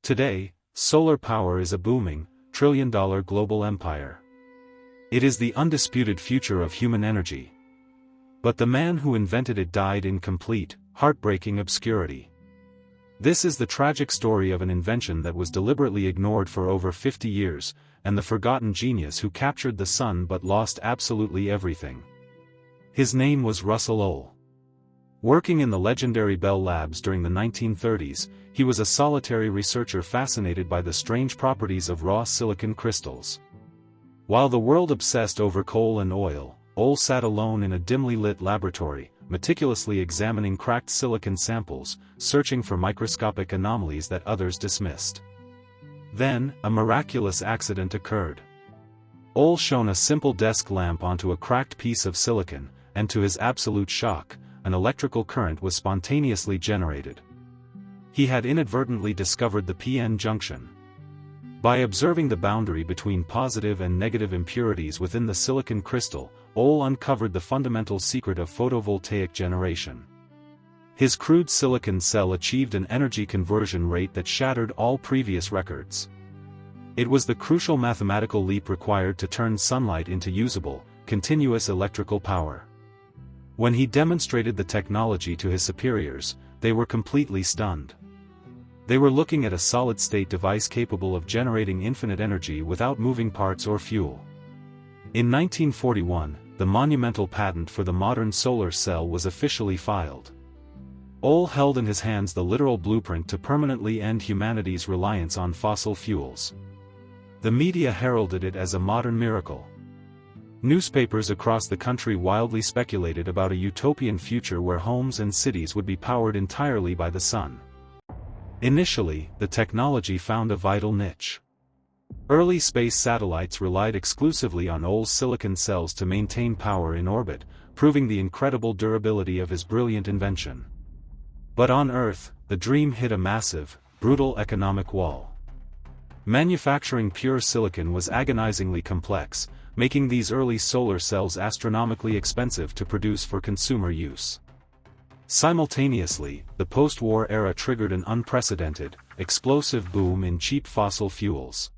Today, solar power is a booming, trillion-dollar global empire. It is the undisputed future of human energy. But the man who invented it died in complete, heartbreaking obscurity. This is the tragic story of an invention that was deliberately ignored for over 50 years, and the forgotten genius who captured the sun but lost absolutely everything. His name was Russell Ohl. Working in the legendary Bell Labs during the 1930s, he was a solitary researcher fascinated by the strange properties of raw silicon crystals. While the world obsessed over coal and oil, Ohl sat alone in a dimly lit laboratory, meticulously examining cracked silicon samples, searching for microscopic anomalies that others dismissed. Then, a miraculous accident occurred. Ohl shone a simple desk lamp onto a cracked piece of silicon, and to his absolute shock, an electrical current was spontaneously generated. He had inadvertently discovered the p-n junction. By observing the boundary between positive and negative impurities within the silicon crystal, Ohl uncovered the fundamental secret of photovoltaic generation. His crude silicon cell achieved an energy conversion rate that shattered all previous records. It was the crucial mathematical leap required to turn sunlight into usable, continuous electrical power. When he demonstrated the technology to his superiors, they were completely stunned. They were looking at a solid-state device capable of generating infinite energy without moving parts or fuel. In 1941, the monumental patent for the modern solar cell was officially filed. Ohl held in his hands the literal blueprint to permanently end humanity's reliance on fossil fuels. The media heralded it as a modern miracle. Newspapers across the country wildly speculated about a utopian future where homes and cities would be powered entirely by the sun. Initially, the technology found a vital niche. Early space satellites relied exclusively on Ohl's silicon cells to maintain power in orbit, proving the incredible durability of his brilliant invention. But on Earth, the dream hit a massive, brutal economic wall. Manufacturing pure silicon was agonizingly complex, making these early solar cells astronomically expensive to produce for consumer use. Simultaneously, the post-war era triggered an unprecedented, explosive boom in cheap fossil fuels.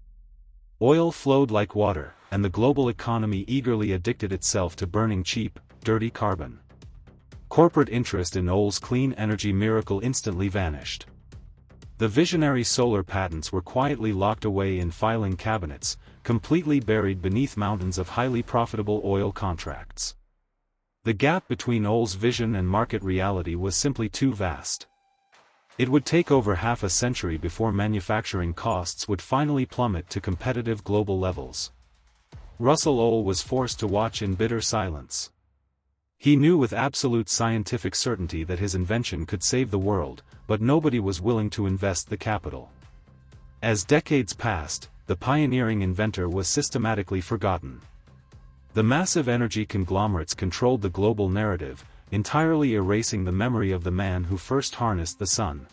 Oil flowed like water, and the global economy eagerly addicted itself to burning cheap, dirty carbon. Corporate interest in Ohl's clean energy miracle instantly vanished. The visionary solar patents were quietly locked away in filing cabinets, completely buried beneath mountains of highly profitable oil contracts. The gap between Ohl's vision and market reality was simply too vast. It would take over half a century before manufacturing costs would finally plummet to competitive global levels. Russell Ohl was forced to watch in bitter silence. He knew with absolute scientific certainty that his invention could save the world, but nobody was willing to invest the capital. As decades passed, the pioneering inventor was systematically forgotten. The massive energy conglomerates controlled the global narrative, entirely erasing the memory of the man who first harnessed the sun.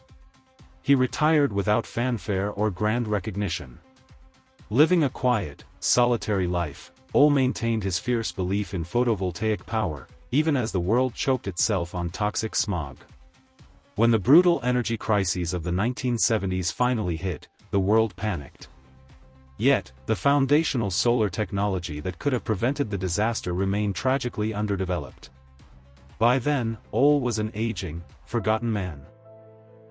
He retired without fanfare or grand recognition. Living a quiet, solitary life, Ohl maintained his fierce belief in photovoltaic power, even as the world choked itself on toxic smog. When the brutal energy crises of the 1970s finally hit, the world panicked. Yet, the foundational solar technology that could have prevented the disaster remained tragically underdeveloped. By then, Ohl was an aging, forgotten man.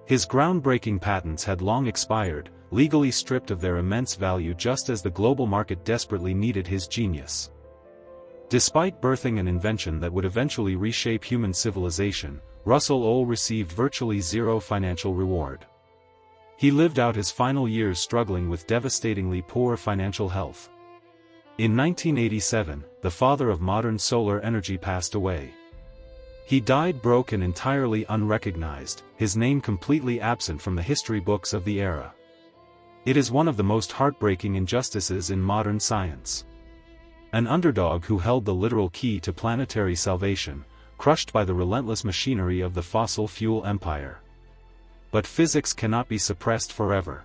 His groundbreaking patents had long expired, legally stripped of their immense value just as the global market desperately needed his genius. Despite birthing an invention that would eventually reshape human civilization, Russell Ohl received virtually zero financial reward. He lived out his final years struggling with devastatingly poor financial health. In 1987, the father of modern solar energy passed away. He died broke and entirely unrecognized, his name completely absent from the history books of the era. It is one of the most heartbreaking injustices in modern science. An underdog who held the literal key to planetary salvation, crushed by the relentless machinery of the fossil fuel empire. But physics cannot be suppressed forever.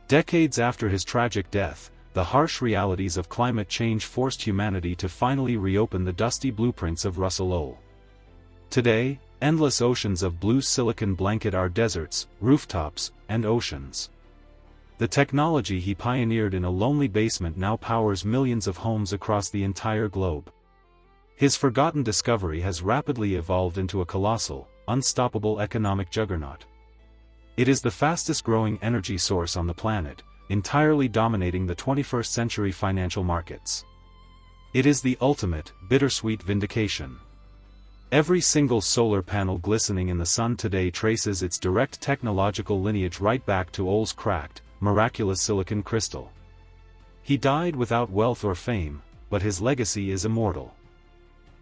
Decades after his tragic death, the harsh realities of climate change forced humanity to finally reopen the dusty blueprints of Russell Ohl. Today, endless oceans of blue silicon blanket our deserts, rooftops, and oceans. The technology he pioneered in a lonely basement now powers millions of homes across the entire globe. His forgotten discovery has rapidly evolved into a colossal, unstoppable economic juggernaut. It is the fastest-growing energy source on the planet, entirely dominating the 21st century financial markets. It is the ultimate, bittersweet vindication. Every single solar panel glistening in the sun today traces its direct technological lineage right back to Ohl's cracked, miraculous silicon crystal. He died without wealth or fame, but his legacy is immortal.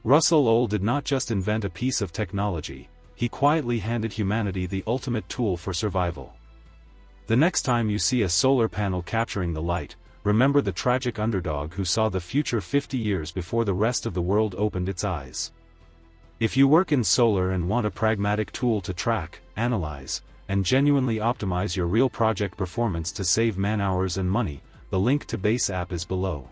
Russell Ohl did not just invent a piece of technology, he quietly handed humanity the ultimate tool for survival. The next time you see a solar panel capturing the light, remember the tragic underdog who saw the future 50 years before the rest of the world opened its eyes. If you work in solar and want a pragmatic tool to track, analyze, and genuinely optimize your real project performance to save man-hours and money, the link to Base app is below.